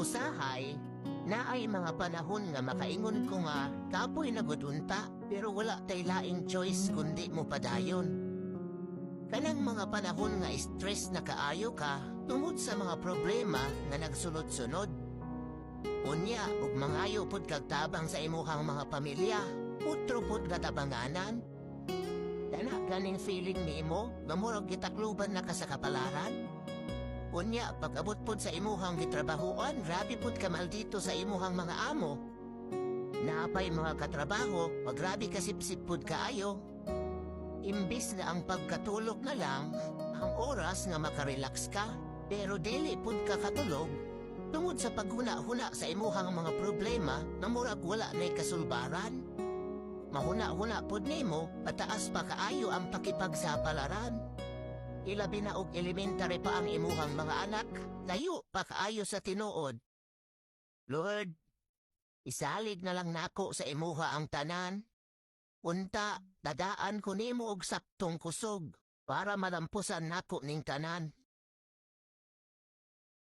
Usahay, naay mga panahon nga makaingon ko nga kapoy nagudunta pero wala tay laing choice kundi mo padayon. Kanang mga panahon nga stress na kaayo ka tungod sa mga problema nga nagsunod-sunod. Unya ug mangayo pud kag tabang sa imuhang mga pamilya, utro pud katabanganan. Dana ganing feeling nimo nga murag gitakluban na ka sa kapalaran. Unya pag-abot pud sa imuhang gitrabahoan, grabe pud ka maldito sa imuhang mga amo. Naapay mga katrabaho, pag grabe kasipsip pud kaayo. Imbis na ang pagkatulog na lang, ang oras nga makarelax ka, pero dili pud ka katulog. Tungod sa paghuna-huna sa imuhang mga problema na murag wala na'y kasulbaran. Mahuna-huna pud nimo, pataas pa kaayo ang pakipagsapalaran. Ilabi na og elementary pa ang imuhang mga anak, layo pa kaayo sa tinuod. Lord, isalig na lang nako sa imuha ang tanan. Unta, dadaan ko nimo og saktong kusog para malampusan nako ning tanan.